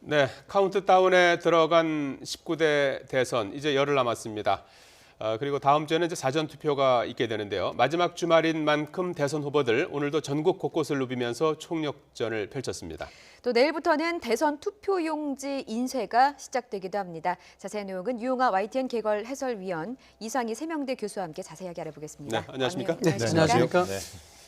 네, 카운트다운에 들어간 19대 대선 이제 열흘 남았습니다. 그리고 다음 주에는 이제 사전 투표가 있게 되는데요. 마지막 주말인 만큼 대선 후보들 오늘도 전국 곳곳을 누비면서 총력전을 펼쳤습니다. 또 내일부터는 대선 투표용지 인쇄가 시작되기도 합니다. 자세한 내용은 유용아 YTN 개걸 해설위원 이상희 세명대 교수와 함께 자세하게 알아보겠습니다. 네, 안녕하십니까? 네, 안녕하십니까? 네.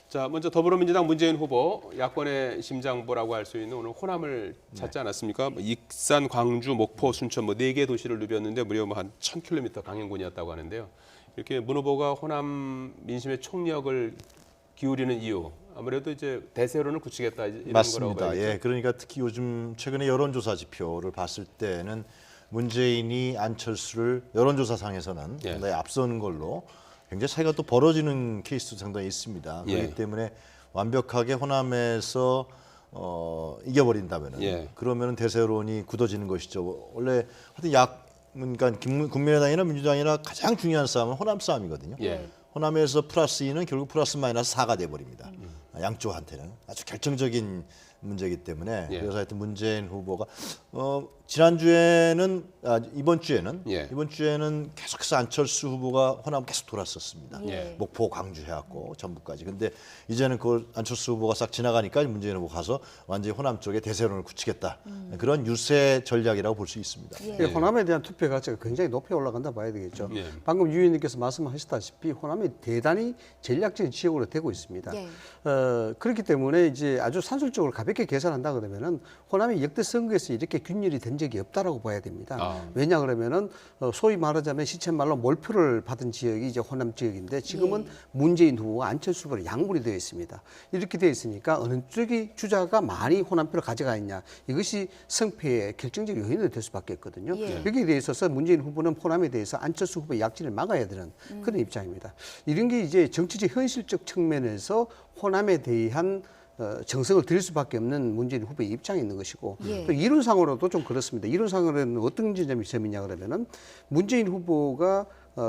자, 먼저 더불어민주당 문재인 후보 야권의 심장부라고 할 수 있는 오늘 호남을 찾지 않았습니까? 익산, 광주, 목포, 순천 네 개 도시를 누볐는데 무려 한 1,000km 강행군이었다고 하는데요. 이렇게 문 후보가 호남 민심의 총력을 기울이는 이유 아무래도 이제 대세론을 굳히겠다 이런 맞습니다. 거라고 봐야겠죠. 예, 그러니까 특히 요즘 최근에 여론조사 지표를 봤을 때는 문재인이 안철수를 여론조사상에서는 예. 상당히 앞서는 걸로 굉장히 차이가 또 벌어지는 케이스도 상당히 있습니다. 예. 그렇기 때문에 완벽하게 호남에서 이겨버린다면은 그러면은 대세론이 굳어지는 것이죠. 원래 하여튼 그러니까 국민의당이나 민주당이나 가장 중요한 싸움은 호남 싸움이거든요. 예. 호남에서 플러스 2는 결국 플러스 마이너스 4가 돼버립니다. 양쪽한테는 아주 결정적인 문제이기 때문에 그래서 하여튼 문재인 후보가 이번 주에는 계속해서 안철수 후보가 호남 계속 돌았었습니다. 목포, 광주 해갖고 전북까지. 근데 이제는 그 안철수 후보가 싹 지나가니까 문재인 후보 가서 완전히 호남 쪽에 대세론을 굳히겠다. 그런 유세 전략이라고 볼 수 있습니다. 호남에 대한 투표 가치가 굉장히 높이 올라간다 봐야 되겠죠. 방금 유 의원님께서 말씀하셨다시피 호남이 대단히 전략적인 지역으로 되고 있습니다. 그렇기 때문에 이제 아주 산술적으로 가볍게 계산한다 그러면은 호남이 역대 선거에서 이렇게 균열이 된 적이 없다라고 봐야 됩니다. 왜냐 그러면은 소위 말하자면 시쳇말로 몰표를 받은 지역이 이제 호남 지역인데 지금은 문재인 후보와 안철수 후보로 양분이 되어 있습니다. 이렇게 되어 있으니까 어느 쪽이 주자가 많이 호남표를 가져가 있냐 이것이 승패의 결정적 요인이 될 수밖에 없거든요. 여기에 대해서 문재인 후보는 호남에 대해서 안철수 후보의 약진을 막아야 되는 그런 입장입니다. 이런 게 이제 정치적 현실적 측면에서 호남에 대한 정성을 들일 수밖에 없는 문재인 후보의 입장이 있는 것이고 또 이론상으로도 좀 그렇습니다. 이론상으로는 어떤 점이냐 그러면은 문재인 후보가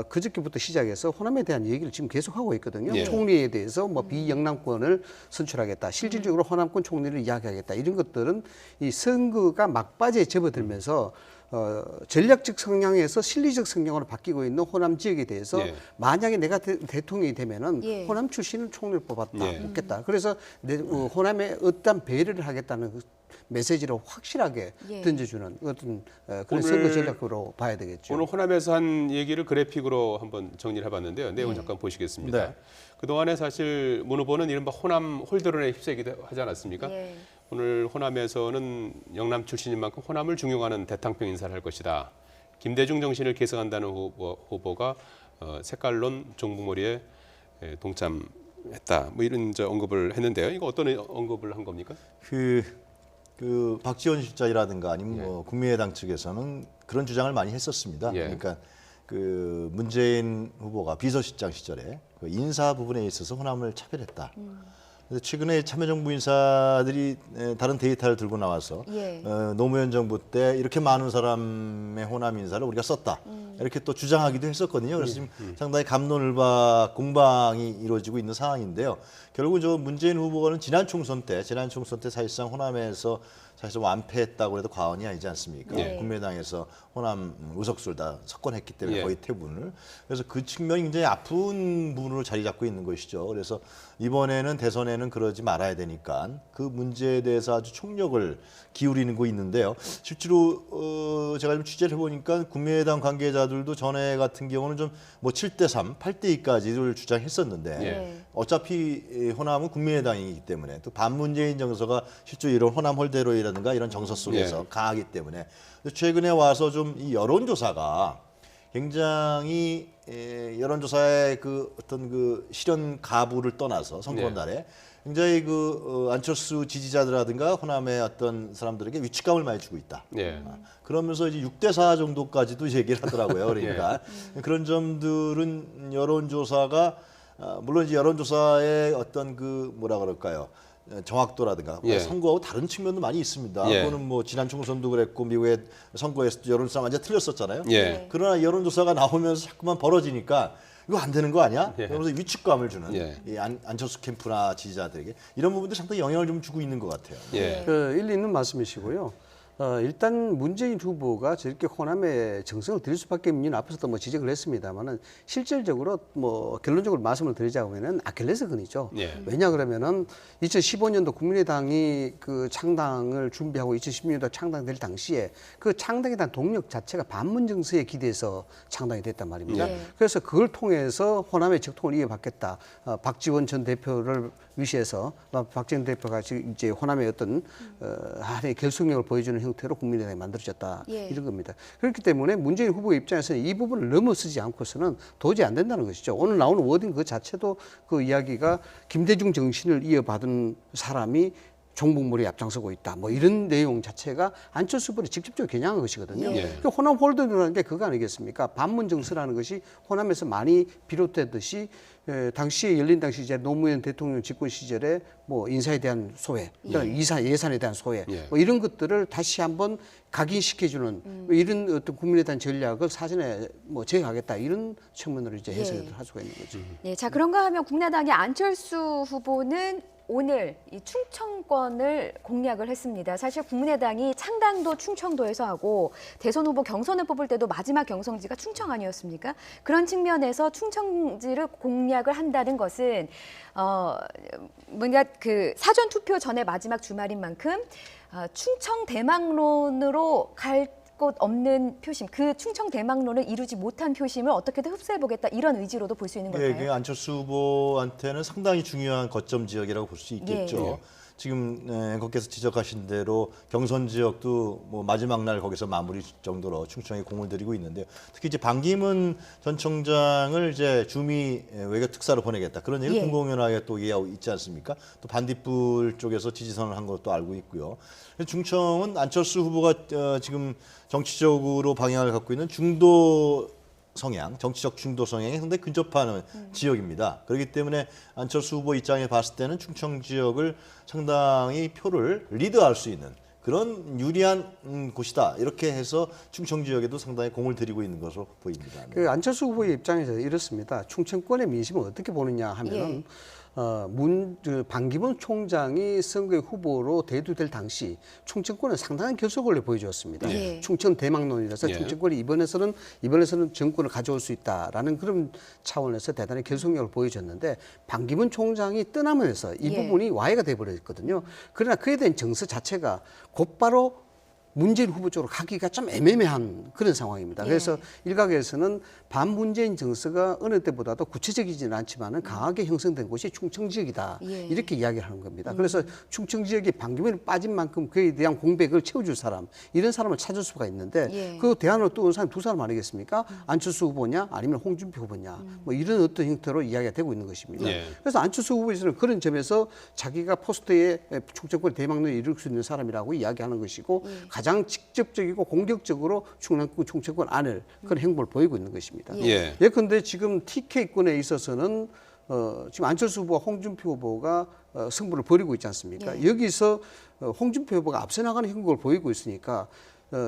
그저께부터 시작해서 호남에 대한 얘기를 지금 계속하고 있거든요. 총리에 대해서 뭐 비영남권을 선출하겠다. 실질적으로 호남권 총리를 이야기하겠다. 이런 것들은 이 선거가 막바지에 접어들면서 전략적 성향에서 실리적 성향으로 바뀌고 있는 호남 지역에 대해서 만약에 내가 대통령이 되면은 호남 출신을 총리를 뽑겠다. 그래서 호남에 어떤 배려를 하겠다는 그 메시지를 확실하게 던져주는 어떤 그런 선거 전략으로 봐야 되겠죠. 오늘 호남에서 한 얘기를 그래픽으로 한번 정리를 해봤는데요. 내용 잠깐 보시겠습니다. 그동안에 사실 문 후보는 이른바 호남 홀드론에 휩싸이기도 하지 않았습니까? 오늘 호남에서는 영남 출신인 만큼 호남을 중용하는 대탕평 인사를 할 것이다. 김대중 정신을 계승한다는 후보가 색깔론 종북몰이에 동참했다. 뭐 이런 언급을 했는데요. 이거 어떤 언급을 한 겁니까? 그 박지원 실장이라든가 아니면 뭐 국민의당 측에서는 그런 주장을 많이 했었습니다. 그러니까 그 문재인 후보가 비서실장 시절에 그 인사 부분에 있어서 호남을 차별했다. 그래서 최근에 참여정부 인사들이 다른 데이터를 들고 나와서 노무현 정부 때 이렇게 많은 사람의 호남 인사를 우리가 썼다. 이렇게 또 주장하기도 했었거든요. 그래서 지금 상당히 갑론을박 공방이 이루어지고 있는 상황인데요. 결국 저 문재인 후보는 지난 총선 때 사실상 호남에서 사실 완패했다고 해도 과언이 아니지 않습니까? 국민의당에서 호남 의석수를 다 석권했기 때문에 거의 대부분을. 그래서 그 측면이 굉장히 아픈 부분으로 자리 잡고 있는 것이죠. 그래서 이번에는 대선에는 그러지 말아야 되니까 그 문제에 대해서 아주 총력을 기울이는 거 있는데요. 실제로 제가 좀 취재를 해보니까 국민의당 관계자들도 전에 같은 경우는 좀 뭐 7대3, 8대2까지를 주장했었는데 어차피 호남은 국민의당이기 때문에 또 반문재인 정서가 실제로 이런 호남 홀대로이라든가 이런 정서 속에서 강하기 때문에 최근에 와서 좀 이 여론조사가 굉장히 여론조사의 그 어떤 그 실현 가부를 떠나서 선거날에 굉장히 그 안철수 지지자들이라든가 호남의 어떤 사람들에게 위축감을 많이 주고 있다. 그러면서 이제 6대4 정도까지도 이제 얘기를 하더라고요. 그러니까 그런 점들은 여론조사가 물론 이제 여론조사의 어떤 그 뭐라 그럴까요? 정확도라든가 선거하고 다른 측면도 많이 있습니다. 그거는 뭐 지난 총선도 그랬고 미국의 선거에서도 여론조사 완전 틀렸었잖아요. 그러나 여론조사가 나오면서 자꾸만 벌어지니까 이거 안 되는 거 아니야? 그러면서 위축감을 주는 이 안철수 캠프나 지지자들에게 이런 부분도 상당히 영향을 좀 주고 있는 것 같아요. 그 일리 있는 말씀이시고요. 일단 문재인 후보가 저렇게 호남에 정성을 들일 수밖에 없는 이유는 앞에서도 뭐 지적을 했습니다만은 실질적으로 뭐 결론적으로 말씀을 드리자면은 아킬레스건이죠. 예. 왜냐 그러면은 2015년도 국민의당이 그 창당을 준비하고 2016년도 창당될 당시에 그 창당에 대한 동력 자체가 반문 정서에 기대서 창당이 됐단 말입니다. 예. 그래서 그걸 통해서 호남의 적통을 이어받겠다. 박지원 전 대표를 위시해서 박지원 대표가 이제 호남의 어떤 하나의 결속력을 보여주는 형태로 국민의당이 만들어졌다. 예. 이런 겁니다. 그렇기 때문에 문재인 후보 입장에서는 이 부분을 넘어서지 않고서는 도저히 안 된다는 것이죠. 오늘 나오는 워딩 그 자체도 그 이야기가 김대중 정신을 이어받은 사람이 종북물에 앞장서고 있다. 뭐 이런 내용 자체가 안철수 후보를 직접적으로 겨냥한 것이거든요. 예. 그러니까 호남 홀더라는 게 그거 아니겠습니까? 반문 정서라는 것이 호남에서 많이 비롯되듯이 당시에 열린당 시절에 노무현 대통령 집권 시절에 뭐 인사에 대한 소외, 예산에 대한 소외, 예. 뭐 이런 것들을 다시 한번 각인시켜주는 뭐 이런 어떤 국민의당 전략을 사전에 뭐 제거하겠다 이런 측면으로 이제 해석을 할 수가 있는 거죠. 네, 자 그런가 하면 국민의당의 안철수 후보는 오늘 이 충청권을 공략을 했습니다. 사실 국민의당이 창당도 충청도에서 하고 대선 후보 경선을 뽑을 때도 마지막 경선지가 충청 아니었습니까? 그런 측면에서 충청지를 공략을 한다는 것은 뭔가 그 사전 투표 전에 마지막 주말인 만큼 충청 대망론으로 갈 곳 없는 표심, 그 충청 대망론을 이루지 못한 표심을 어떻게든 흡수해보겠다 이런 의지로도 볼 수 있는 걸까요? 예, 그 안철수 후보한테는 상당히 중요한 거점 지역이라고 볼 수 있겠죠. 예. 지금 앵커께서 지적하신 대로 경선 지역도 뭐 마지막 날 거기서 마무리 정도로 충청에 공을 들이고 있는데요. 특히 이제 반기문 전 청장을 이제 주미 외교 특사로 보내겠다 그런 얘기를 예. 공공연하게 또 얘기하고 있지 않습니까? 또 반딧불 쪽에서 지지선을 한 것도 알고 있고요. 충청은 안철수 후보가 지금 정치적으로 방향을 갖고 있는 중도 성향, 정치적 중도 성향에 상당히 근접하는 지역입니다. 그렇기 때문에 안철수 후보 입장에 봤을 때는 충청 지역을 상당히 표를 리드할 수 있는 그런 유리한 곳이다. 이렇게 해서 충청 지역에도 상당히 공을 들이고 있는 것으로 보입니다. 네. 그 안철수 후보의 입장에서 이렇습니다. 충청권의 민심을 어떻게 보느냐 하면은 반기문 총장이 선거에 후보로 대두될 당시 충청권은 상당한 결속을 보여주었습니다. 예. 충청 대망론이라서 예. 충청권이 이번에서는 정권을 가져올 수 있다라는 그런 차원에서 대단히 결속력을 보여줬는데 반기문 총장이 떠나면서 이 예. 부분이 와해가 돼버렸거든요. 그러나 그에 대한 정서 자체가 곧바로 문재인 후보 쪽으로 가기가 좀 애매모호한 그런 상황입니다. 예. 그래서 일각에서는 반문재인 정서가 어느 때보다도 구체적이지는 않지만은 강하게 형성된 곳이 충청 지역이다. 예. 이렇게 이야기를 하는 겁니다. 그래서 충청 지역이 반기문이 빠진 만큼 그에 대한 공백을 채워줄 사람, 이런 사람을 찾을 수가 있는데 예. 그 대안으로 떠온 사람이 두 사람 아니겠습니까? 안철수 후보냐 아니면 홍준표 후보냐 뭐 이런 어떤 형태로 이야기가 되고 있는 것입니다. 예. 그래서 안철수 후보에서는 그런 점에서 자기가 포스트에 충청권 대망론을 이룰 수 있는 사람이라고 이야기하는 것이고 가장 직접적이고 공격적으로 충청권 안을 그런 행보를 보이고 있는 것입니다. 예. 예컨대 지금 TK권에 있어서는 지금 안철수 후보와 홍준표 후보가 승부를 벌이고 있지 않습니까? 예. 여기서 홍준표 후보가 앞서 나가는 형국을 보이고 있으니까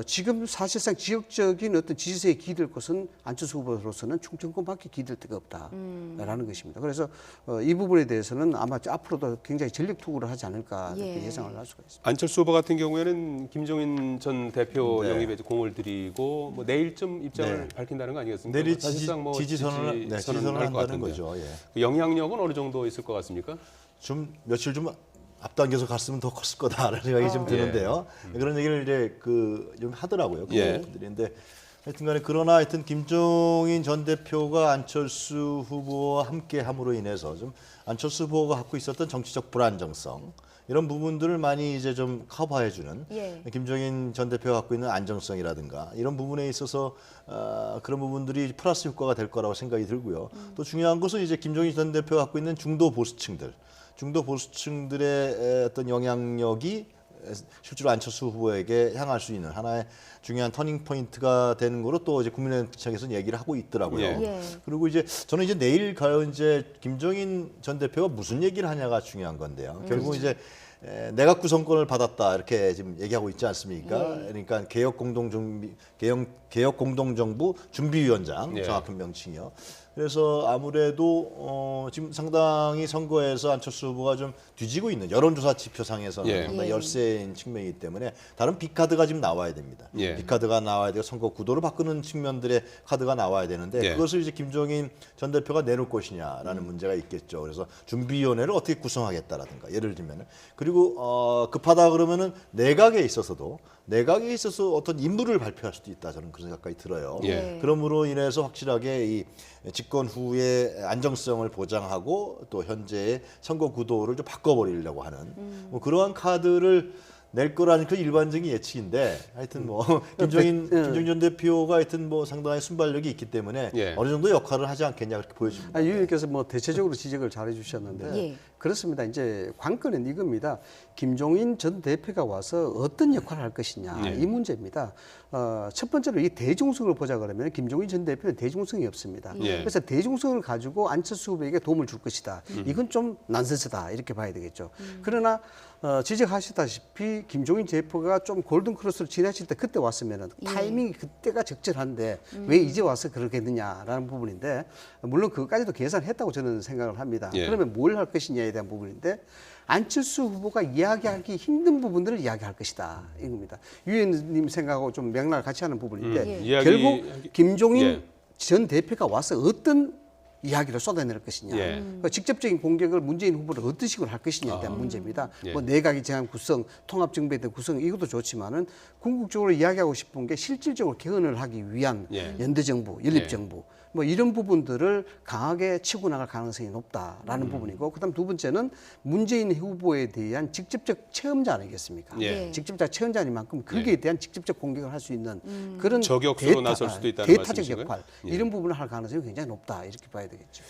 지금 사실상 지역적인 어떤 지지세에 기댈 것은 안철수 후보로서는 충청권밖에 기댈 데가 없다라는 것입니다. 그래서 이 부분에 대해서는 아마 앞으로도 굉장히 전력 투구를 하지 않을까 이렇게 예. 예상을 할 수가 있습니다. 안철수 후보 같은 경우에는 김종인 전 대표 네. 영입에 공을 들이고 뭐 내일쯤 입장을 네. 밝힌다는 거 아니겠습니까? 내리 사실상 뭐 지지선을 지지선을 할것 한다는 같은데. 거죠. 예. 그 영향력은 어느 정도 있을 것 같습니까? 좀 며칠 좀 앞당겨서 갔으면 더 컸을 거다라는 생각이 좀 드는데요. 그런 얘기를 이제 좀 하더라고요. 예. 분들인데 하여튼간에 그러나 하여튼 김종인 전 대표가 안철수 후보와 함께 함으로 인해서 좀 안철수 후보가 갖고 있었던 정치적 불안정성 이런 부분들을 많이 이제 좀 커버해주는 예. 김종인 전 대표가 갖고 있는 안정성이라든가 이런 부분에 있어서 그런 부분들이 플러스 효과가 될 거라고 생각이 들고요. 또 중요한 것은 이제 김종인 전 대표가 갖고 있는 중도 보수층들의 어떤 영향력이 실제로 안철수 후보에게 향할 수 있는 하나의 중요한 터닝 포인트가 되는 거로 또 이제 국민의당 측에서는 얘기를 하고 있더라고요. 예. 그리고 이제 저는 이제 내일 가요 이제 김종인 전 대표가 무슨 얘기를 하냐가 중요한 건데요. 결국 이제 내각 구성권을 받았다 이렇게 지금 얘기하고 있지 않습니까? 그러니까 개혁 공동정부 준비위원장 예. 정확한 명칭이요. 그래서 아무래도 지금 상당히 선거에서 안철수 후보가 좀 뒤지고 있는 여론조사 지표상에서는 예. 상당히 열세인 측면이기 때문에 다른 빅카드가 지금 나와야 됩니다. 예. 빅카드가 나와야 되고 선거 구도를 바꾸는 측면들의 카드가 나와야 되는데 예. 그것을 이제 김종인 전 대표가 내놓을 것이냐라는 문제가 있겠죠. 그래서 준비위원회를 어떻게 구성하겠다라든가 예를 들면은 그리고 급하다 그러면은 내각에 있어서 어떤 인물을 발표할 수도 있다 저는 그런 생각까지 들어요. 예. 그러므로 인해서 확실하게 이 집권 후의 안정성을 보장하고 또 현재의 선거 구도를 좀 바꿔버리려고 하는 뭐 그러한 카드를 낼 거라는 그 일반적인 예측인데 하여튼 뭐 김종인 전 대표가 하여튼 뭐 상당히 순발력이 있기 때문에 예. 어느 정도 역할을 하지 않겠냐 그렇게 보여집니다. 유 의원께서 뭐 대체적으로 지적을 잘해 주셨는데 예. 그렇습니다. 이제 관건은 이겁니다. 김종인 전 대표가 와서 어떤 역할을 할 것이냐 예. 이 문제입니다. 첫 번째로 이 대중성을 보자 그러면 김종인 전 대표는 대중성이 없습니다. 예. 그래서 대중성을 가지고 안철수 후보에게 도움을 줄 것이다. 이건 좀 난센스다 이렇게 봐야 되겠죠. 그러나 지적하셨다시피 김종인 대표가 좀 골든 크로스를 지나칠 때 그때 왔으면은 타이밍이 그때가 적절한데 왜 이제 와서 그러겠느냐라는 부분인데 물론 그것까지도 계산했다고 저는 생각을 합니다. 예. 그러면 뭘 할 것이냐에 대한 부분인데 안철수 후보가 이야기하기 힘든 부분들을 이야기할 것이다 이겁니다. 유 의원님 생각하고 좀 맥락을 같이 하는 부분인데 이야기- 결국 김종인 예. 전 대표가 와서 어떤 이야기를 쏟아낼 것이냐, 예. 그러니까 직접적인 공격을 문재인 후보를 어떤 식으로 할 것이냐에 대한 문제입니다. 예. 뭐 내각이 제한 구성, 통합정부에 대한 구성 이것도 좋지만은 궁극적으로 이야기하고 싶은 게 실질적으로 개헌을 하기 위한 예. 연대정부, 연립정부 뭐 이런 부분들을 강하게 치고 나갈 가능성이 높다라는 부분이고 그다음 두 번째는 문재인 후보에 대한 직접적 체험자 아니겠습니까? 예. 직접적 체험자니만큼 거기에 대한 직접적 공격을 할 수 있는 그런 저격수로 나설 수도 있다는 대타적 말씀이신가요? 역할 예. 이런 부분을 할 가능성이 굉장히 높다 이렇게 봐야 되겠죠.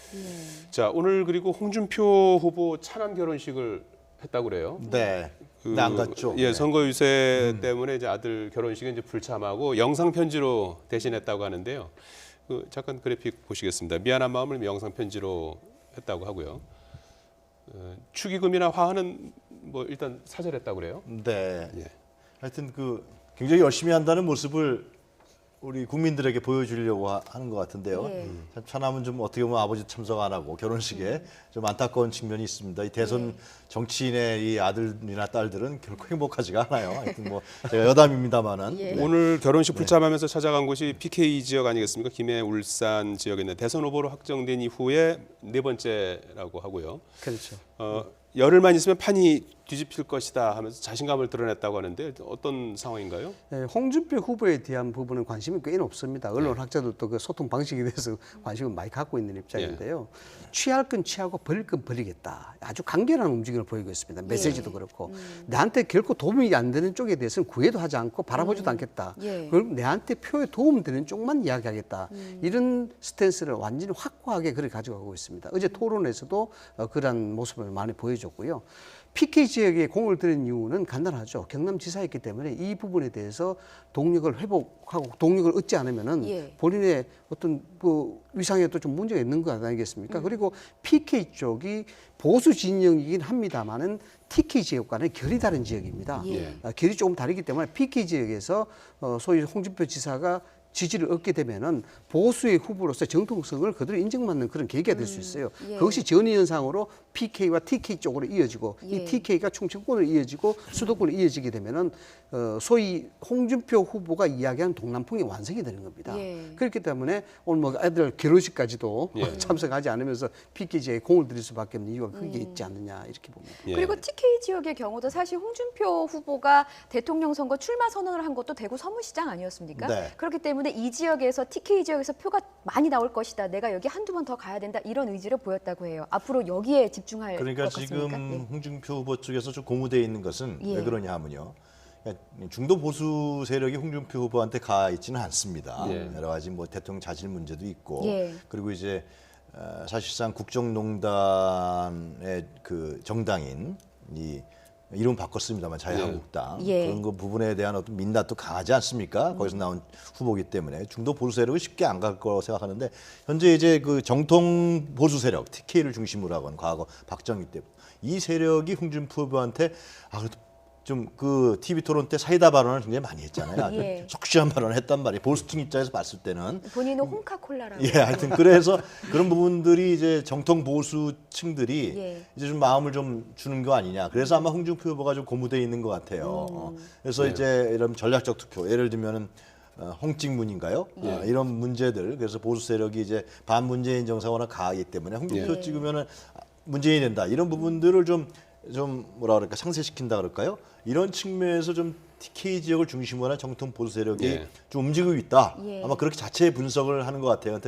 자, 오늘 그리고 홍준표 후보 찬양 결혼식을 했다고 그래요. 네. 근데 안 갔죠. 예, 네. 선거 유세 때문에 이제 아들 결혼식에 이제 불참하고 영상 편지로 대신했다고 하는데요. 잠깐 그래픽 보시겠습니다. 미안한 마음을 영상 편지로 했다고 하고요. 축의금이나 화환은 뭐 일단 사절했다고 그래요. 네. 예. 하여튼 그 굉장히 열심히 한다는 모습을 우리 국민들에게 보여주려고 하는 것 같은데요. 예. 참 차남은 좀 어떻게 보면 아버지 참석 안 하고 결혼식에 좀 안타까운 측면이 있습니다. 이 대선 정치인의 이 아들이나 딸들은 결코 행복하지가 않아요. 하여튼 뭐 제가 여담입니다만은. 예. 네. 오늘 결혼식 불참하면서 찾아간 곳이 PK 지역 아니겠습니까? 김해, 울산 지역에 있는 대선 후보로 확정된 이후에 네 번째라고 하고요. 그렇죠. 열흘만 있으면 판이 뒤집힐 것이다 하면서 자신감을 드러냈다고 하는데 어떤 상황인가요? 네, 홍준표 후보에 대한 부분은 관심이 꽤 높습니다. 언론 학자들도 그 소통 방식에 대해서 관심을 많이 갖고 있는 입장인데요. 취할 건 취하고 버릴 건 버리겠다. 아주 간결한 움직임을 보이고 있습니다. 메시지도 그렇고 나한테 결코 도움이 안 되는 쪽에 대해서는 구애도 하지 않고 바라보지도 않겠다. 예. 그리고 내한테 표에 도움되는 쪽만 이야기하겠다. 이런 스탠스를 완전히 확고하게 그렇게 가져가고 있습니다. 어제 토론에서도 그런 모습을 많이 보여줬고요. PK 지역에 공을 들인 이유는 간단하죠. 경남지사였기 때문에 이 부분에 대해서 동력을 회복하고 동력을 얻지 않으면은 예. 본인의 어떤 그 위상에도 좀 문제가 있는 것 아니겠습니까? 그리고 PK 쪽이 보수 진영이긴 합니다만은 TK 지역과는 결이 다른 지역입니다. 예. 결이 조금 다르기 때문에 PK 지역에서 소위 홍준표 지사가 지지를 얻게 되면은 보수의 후보로서 정통성을 그대로 인정받는 그런 계기가 될 수 있어요. 예. 그것이 전이현상으로 PK와 TK 쪽으로 이어지고 예. 이 TK가 충청권으로 이어지고 수도권으로 이어지게 되면은 소위 홍준표 후보가 이야기한 동남풍이 완성이 되는 겁니다. 예. 그렇기 때문에 오늘 뭐 애들 결혼식까지도 예. 참석하지 않으면서 PK 지역에 공을 들일 수밖에 없는 이유가 그게 있지 않느냐 이렇게 봅니다. 예. 그리고 TK 지역의 경우도 사실 홍준표 후보가 대통령 선거 출마 선언을 한 것도 대구 서문시장 아니었습니까? 네. 그렇기 때문에 이 지역에서 TK 지역에서 표가 많이 나올 것이다. 내가 여기 한두 번 더 가야 된다. 이런 의지를 보였다고 해요. 앞으로 여기에 집중할 그러니까 것 같습니까? 지금 예. 홍준표 후보 쪽에서 좀 고무되어 있는 것은 예. 왜 그러냐 하면요. 중도 보수 세력이 홍준표 후보한테 가 있지는 않습니다. 예. 여러 가지 뭐 대통령 자질 문제도 있고 예. 그리고 이제 사실상 국정농단의 그 정당인 이 이름 바꿨습니다만 자유한국당 예. 그런 거 부분에 대한 어떤 민낯도 강하지 않습니까? 거기서 나온 후보이기 때문에 중도 보수 세력은 쉽게 안 갈 거라고 생각하는데 현재 이제 그 정통 보수 세력 TK를 중심으로 하건 과거 박정희 때 이 세력이 홍준표 후보한테 그래도 좀 그 TV 토론 때 사이다 발언을 굉장히 많이 했잖아요. 아주 예. 속시한 발언을 했단 말이에요. 보수층 입장에서 봤을 때는. 본인은 홍카콜라라고. 예, 하여튼 그래서 그런 부분들이 이제 정통 보수층들이 예. 이제 좀 마음을 좀 주는 거 아니냐. 그래서 아마 홍준표 후보가 좀 고무돼 있는 것 같아요. 그래서 이제 이런 전략적 투표, 예를 들면은 홍찍문인가요? 이런 문제들. 그래서 보수 세력이 이제 반문재인 정서가 강하기 때문에 홍준표 찍으면은 문재인이 된다. 이런 부분들을 좀 뭐라 그럴까 상쇄시킨다 그럴까요? 이런 측면에서 좀 TK 지역을 중심으로 한 정통 보수 세력이 좀 움직이고 있다. 아마 그렇게 자체 분석을 하는 것 같아요.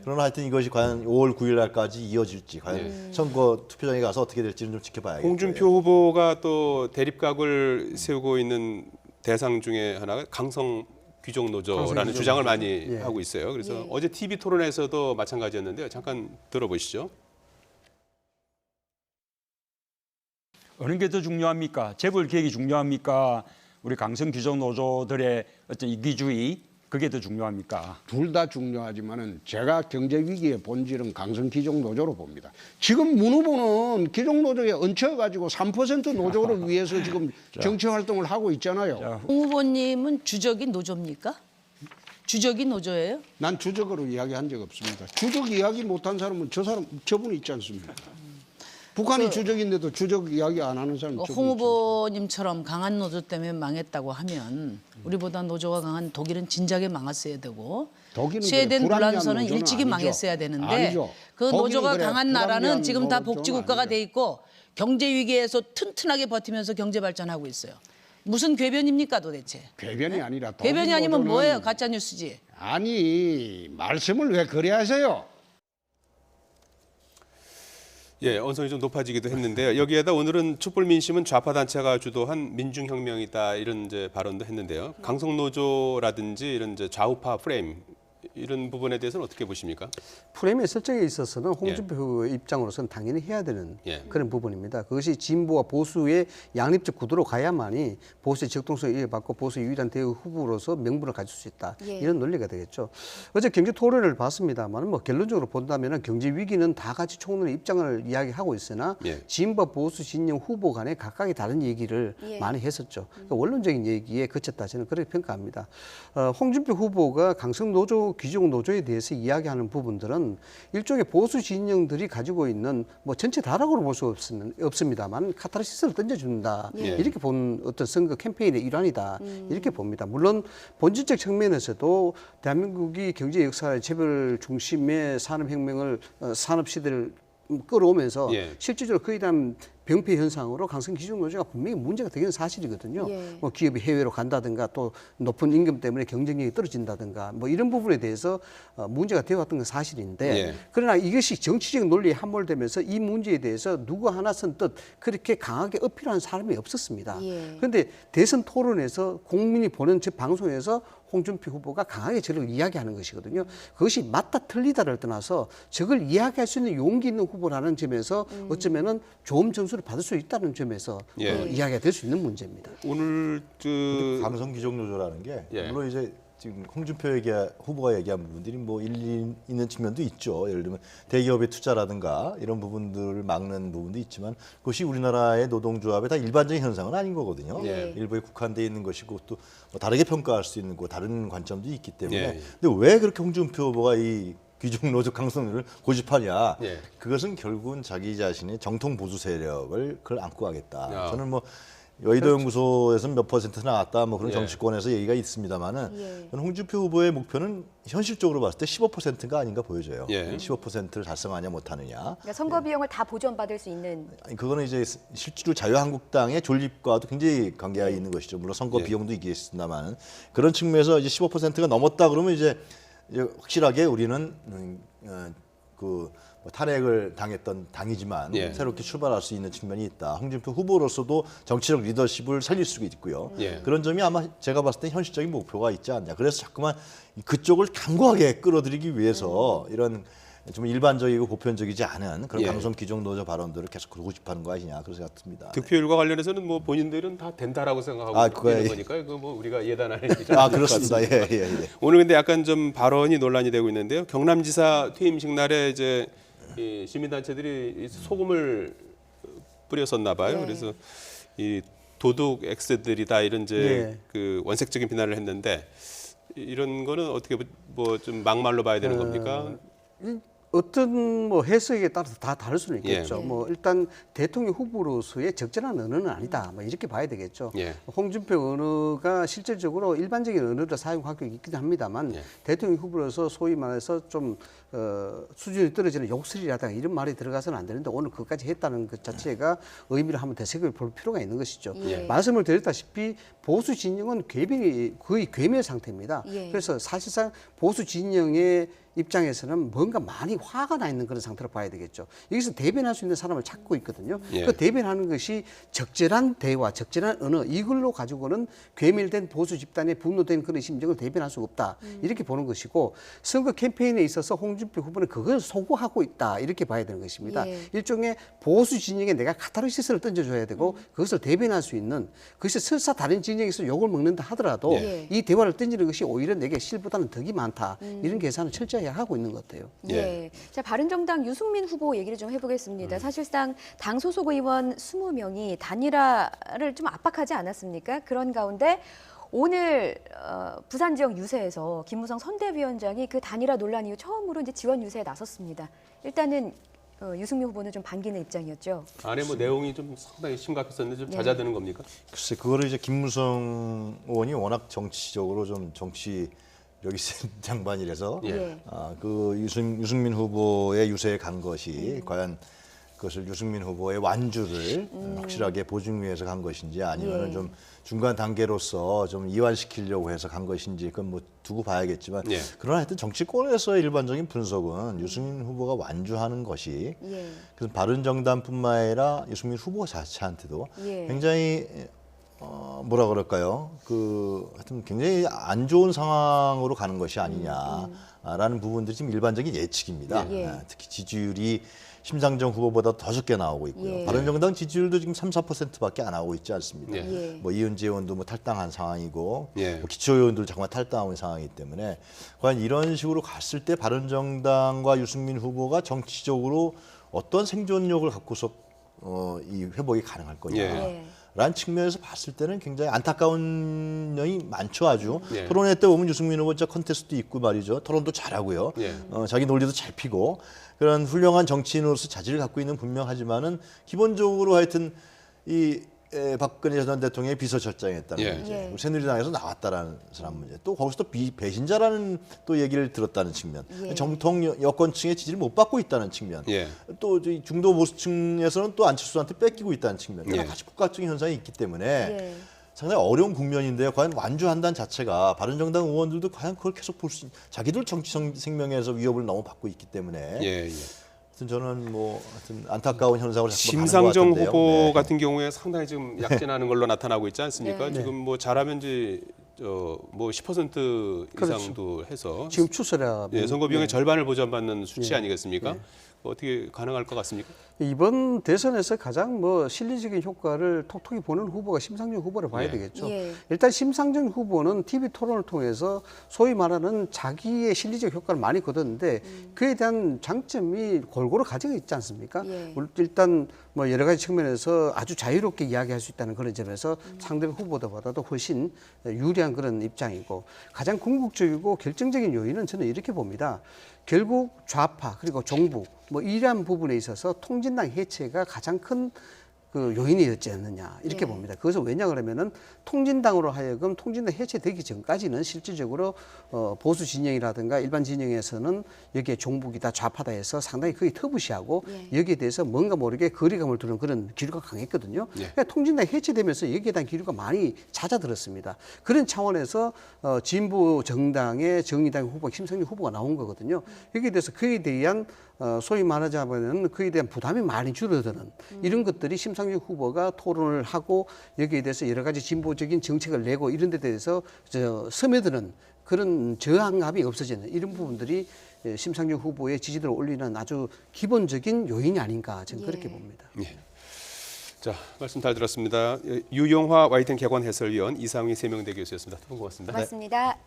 그러나 하여튼 이것이 과연 5월 9일 날까지 이어질지, 과연 선거 투표장에 가서 어떻게 될지는 좀 지켜봐야겠죠. 홍준표 후보가 또 대립각을 세우고 있는 대상 중에 하나가 강성 귀족 노조라는 주장을 많이 하고 있어요. 그래서 어제 TV 토론에서도 마찬가지였는데요. 잠깐 들어보시죠. 어느 게 더 중요합니까? 재벌 개혁이 중요합니까? 우리 강성 귀족 노조들의 어떤 이기주의 그게 더 중요합니까? 둘 다 중요하지만은 제가 경제 위기의 본질은 강성 귀족 노조로 봅니다. 지금 문 후보는 귀족 노조에 얹혀가지고 3% 노조를 위해서 지금 정치 활동을 하고 있잖아요. 홍 후보님은 주적이 노조입니까? 주적이 노조예요? 난 주적으로 이야기한 적 없습니다. 주적 이야기 못한 사람은 저분이 있지 않습니까? 북한이 주적인데도 주적 이야기 안 하는 사람 저분이 홍 후보님처럼 강한 노조 때문에 망했다고 하면 우리보다 노조가 강한 독일은 진작에 망했어야 되고 독일은 스웨덴 그래, 불란서는 불합리한 일찍이 노조는 망했어야 되는데 아니죠. 그 독일은 노조가 그래, 강한 나라는 불합리한 지금 다 노조는 복지국가가 아니죠. 돼 있고 경제 위기에서 튼튼하게 버티면서 경제 발전하고 있어요. 무슨 궤변입니까 도대체? 궤변이 아니라 독일 궤변이 아니면 노조는 뭐예요? 가짜 뉴스지. 아니 말씀을 왜 그래 하세요? 예, 언성이 좀 높아지기도 했는데요. 여기에다 오늘은 촛불 민심은 좌파 단체가 주도한 민중혁명이다 이런 이제 발언도 했는데요. 강성노조라든지 이런 이제 좌우파 프레임 이런 부분에 대해서는 어떻게 보십니까? 프레임의 설정에 있어서는 홍준표 후보의 입장으로서는 당연히 해야 되는 그런 부분입니다. 그것이 진보와 보수의 양립적 구도로 가야만이 보수의 적동성을 이어받고 보수의 유일한 대우 후보로서 명분을 가질 수 있다. 이런 논리가 되겠죠. 어제 경제 토론을 봤습니다만 뭐 결론적으로 본다면 경제 위기는 다 같이 총론의 입장을 이야기하고 있으나 진보 보수 진영 후보 간에 각각의 다른 얘기를 많이 했었죠. 그러니까 원론적인 얘기에 그쳤다 저는 그렇게 평가합니다. 홍준표 후보가 강성 노조 귀족 노조에 대해서 이야기하는 부분들은 일종의 보수 진영들이 가지고 있는 뭐 전체 다라고는 볼 수 없습니다만 카타르시스를 던져준다 이렇게 본 어떤 선거 캠페인의 일환이다 이렇게 봅니다. 물론 본질적 측면에서도 대한민국이 경제 역사의 재벌 중심의 산업혁명을 산업 시대를 끌어오면서 실질적으로 거의 대한 병폐 현상으로 강성 귀족 노조가 분명히 문제가 되는 사실이거든요. 뭐 기업이 해외로 간다든가 또 높은 임금 때문에 경쟁력이 떨어진다든가 뭐 이런 부분에 대해서 문제가 되어왔던 건 사실인데 그러나 이것이 정치적 논리에 함몰되면서 이 문제에 대해서 누구 하나 선뜻 그렇게 강하게 어필하는 사람이 없었습니다. 그런데 대선 토론에서 국민이 보는 저 방송에서 홍준표 후보가 강하게 저를 이야기하는 것이거든요. 그것이 맞다 틀리다를 떠나서 저걸 이야기할 수 있는 용기 있는 후보라는 점에서 어쩌면은 좋은 점수를 받을 수 있다는 점에서 이야기가 될 수 있는 문제입니다. 오늘 강성 귀족 노조라는 게 물론 이제 지금 홍준표 후보가 얘기한 부분들이 뭐 일리 있는 측면도 있죠. 예를 들면 대기업의 투자라든가 이런 부분들을 막는 부분도 있지만 그것이 우리나라의 노동조합의 다 일반적인 현상은 아닌 거거든요. 일부에 국한되어 있는 것이고 또 뭐 다르게 평가할 수 있는 거 다른 관점도 있기 때문에 근데 왜 그렇게 홍준표 후보가 이 귀족 노조 강성을 고집하냐? 그것은 결국은 자기 자신의 정통 보수 세력을 그걸 안고 가겠다. 저는 뭐 여의도 연구소에서 몇 퍼센트 나왔다 뭐 그런 정치권에서 얘기가 있습니다만은 홍준표 후보의 목표는 현실적으로 봤을 때 15%가 아닌가 보여져요. 15%를 달성하냐 못하느냐. 그러니까 선거 비용을 다 보전받을 수 있는. 아니, 그거는 이제 실제로 자유한국당의 존립과도 굉장히 관계가 있는 것이죠. 물론 선거 비용도 있겠습니다만 그런 측면에서 이제 15%가 넘었다 그러면 이제 확실하게 우리는 뭐 탄핵을 당했던 당이지만 새롭게 출발할 수 있는 측면이 있다. 홍준표 후보로서도 정치적 리더십을 살릴 수가 있고요. 그런 점이 아마 제가 봤을 때 현실적인 목표가 있지 않냐. 그래서 자꾸만 그쪽을 강고하게 끌어들이기 위해서 이런 좀 일반적이고 보편적이지 않은 그런 강성 귀족 노조 발언들을 계속 고집하는 거 아니냐 그런 생각 듭니다. 득표율과 관련해서는 뭐 본인들은 다 된다라고 생각하고 있는 거니까요. 그 뭐 우리가 예단하는 일은 그렇습니다. 오늘 근데 약간 좀 발언이 논란이 되고 있는데요. 경남지사 퇴임식 날에 이제 시민단체들이 소금을 뿌렸었나 봐요. 그래서 이 도둑 X들이다 이런 이제 네. 그 원색적인 비난을 했는데 이런 거는 어떻게 뭐 좀 막말로 봐야 되는 겁니까? 어떤 뭐 해석에 따라서 다 다를 수는 있겠죠. 예. 뭐 일단 대통령 후보로서의 적절한 언어는 아니다. 뭐 이렇게 봐야 되겠죠. 예. 홍준표 언어가 실질적으로 일반적인 언어를 사용하고 있긴 합니다만 예. 대통령 후보로서 소위 말해서 좀 수준이 떨어지는 욕설이라든가 이런 말이 들어가서는 안 되는데 오늘 그것까지 했다는 것 자체가 의미를 한번 되새겨볼 필요가 있는 것이죠. 예. 말씀을 드렸다시피 보수 진영은 거의 괴멸 상태입니다. 예. 그래서 사실상 보수 진영의 입장에서는 뭔가 많이 화가 나 있는 그런 상태로 봐야 되겠죠. 여기서 대변할 수 있는 사람을 찾고 있거든요. 예. 그 대변하는 것이 적절한 대화, 적절한 언어 이걸로 가지고는 괴멸된 보수 집단의 분노된 그런 심정을 대변할 수 없다. 이렇게 보는 것이고 선거 캠페인에 있어서 홍준표 후보는 그걸 소구하고 있다. 이렇게 봐야 되는 것입니다. 예. 일종의 보수 진영에 내가 카타르시스를 던져줘야 되고 그것을 대변할 수 있는 그것이 설사 다른 진영에서 욕을 먹는다 하더라도 예. 이 대화를 던지는 것이 오히려 내게 실보다는 덕이 많다. 이런 계산을 철저히 하고 있는 것 같아요. 예. 자, 바른정당 유승민 후보 얘기를 좀 해보겠습니다. 사실상 당 소속 의원 20명이 단일화를 좀 압박하지 않았습니까? 그런 가운데 오늘 부산 지역 유세에서 김무성 선대위원장이 그 단일화 논란 이후 처음으로 이제 지원 유세에 나섰습니다. 일단은 유승민 후보는 좀 반기는 입장이었죠. 안에 뭐 내용이 좀 상당히 심각했었는데 좀 잦아드는 겁니까? 글쎄 그거를 이제 김무성 의원이 워낙 정치적으로 좀 정치 여기 센 장반이라서 예. 그 유승민 후보의 유세에 간 것이 과연 그것을 유승민 후보의 완주를 확실하게 보증 위해서 간 것인지 아니면 예. 좀 중간 단계로서 좀 이완시키려고 해서 간 것인지 그건 뭐 두고 봐야겠지만 예. 그러나 하여튼 정치권에서의 일반적인 분석은 유승민 후보가 완주하는 것이 예. 그래서 바른정당뿐만 아니라 유승민 후보 자체한테도 예. 굉장히 뭐라 그럴까요? 하여튼 굉장히 안 좋은 상황으로 가는 것이 아니냐라는 부분들이 지금 일반적인 예측입니다. 예. 특히 지지율이 심상정 후보보다 더 적게 나오고 있고요. 예. 바른정당 지지율도 지금 3~4%밖에 안 나오고 있지 않습니다. 예. 뭐 이은재 의원도 뭐 탈당한 상황이고 예. 뭐 기초 의원들 정말 탈당한 상황이기 때문에 과연 이런 식으로 갔을 때 바른정당과 유승민 후보가 정치적으로 어떤 생존력을 갖고서 이 회복이 가능할 거냐. 예. 라는 측면에서 봤을 때는 굉장히 안타까운 면이 많죠, 아주. 예. 토론회 때 보면 유승민 후보 진짜 컨테스트도 있고 말이죠. 토론도 잘하고요. 예. 자기 논리도 잘 피고 그런 훌륭한 정치인으로서 자질을 갖고 있는 분명하지만은 기본적으로 하여튼 박근혜 전 대통령의 비서실장이었다는 예. 문제, 예. 새누리당에서 나왔다라는 사람 문제, 또 거기서 또 배신자라는 또 얘기를 들었다는 측면, 예. 정통 여권층의 지지를 못 받고 있다는 측면, 예. 또 중도 보수층에서는 또 안철수한테 뺏기고 있다는 측면, 여러 예. 가지 복합적인 현상이 있기 때문에 예. 상당히 어려운 국면인데요. 과연 완주한다는 자체가 바른정당 의원들도 과연 그걸 계속 볼 수, 자기들 정치 생명에서 위협을 너무 받고 있기 때문에. 예. 예. 하여튼 저는 뭐 하여튼 안타까운 현상을 자꾸 심상정 보는 것 후보 같은데요. 네. 같은 경우에 상당히 지금 약진하는 걸로 나타나고 있지 않습니까? 네. 지금 뭐 잘하면 이제 뭐 10% 그렇죠. 이상도 해서 지금 추세라 선거 비용의 절반을 보전받는 수치 아니겠습니까? 어떻게 가능할 것 같습니까? 이번 대선에서 가장 뭐 실리적인 효과를 톡톡히 보는 후보가 심상정 후보를 봐야 예. 되겠죠. 예. 일단 심상정 후보는 TV 토론을 통해서 소위 말하는 자기의 실리적 효과를 많이 거뒀는데 그에 대한 장점이 골고루 가지고 있지 않습니까? 예. 일단 뭐 여러 가지 측면에서 아주 자유롭게 이야기할 수 있다는 그런 점에서 상대방 후보들보다도 훨씬 유리한 그런 입장이고 가장 궁극적이고 결정적인 요인은 저는 이렇게 봅니다. 결국 좌파 그리고 종북 뭐 이러한 부분에 있어서 통진당 해체가 가장 큰 그 요인이었지 않느냐 이렇게 예. 봅니다. 그것은 왜냐 그러면은 통진당으로 하여금 통진당 해체되기 전까지는 실질적으로 보수 진영이라든가 일반 진영에서는 여기에 종북이다 좌파다 해서 상당히 거의 터부시하고 예. 여기에 대해서 뭔가 모르게 거리감을 두는 그런 기류가 강했거든요. 예. 그러니까 통진당 해체되면서 여기에 대한 기류가 많이 잦아들었습니다. 그런 차원에서 진보 정당의 정의당 후보 심상정 후보가 나온 거거든요. 여기에 대해서 그에 대한 소위 말하자면 그에 대한 부담이 많이 줄어드는 이런 것들이 심상정 후보가 토론을 하고 여기에 대해서 여러 가지 진보적인 정책을 내고 이런 데 대해서 스며드는 그런 저항감이 없어지는 이런 부분들이 심상정 후보의 지지도를 올리는 아주 기본적인 요인이 아닌가 저는 그렇게 봅니다. 예. 자, 말씀 잘 들었습니다. 유용화 YTN 개관 해설위원 이상희 세명대 교수였습니다. 두 분 고맙습니다. 고맙습니다.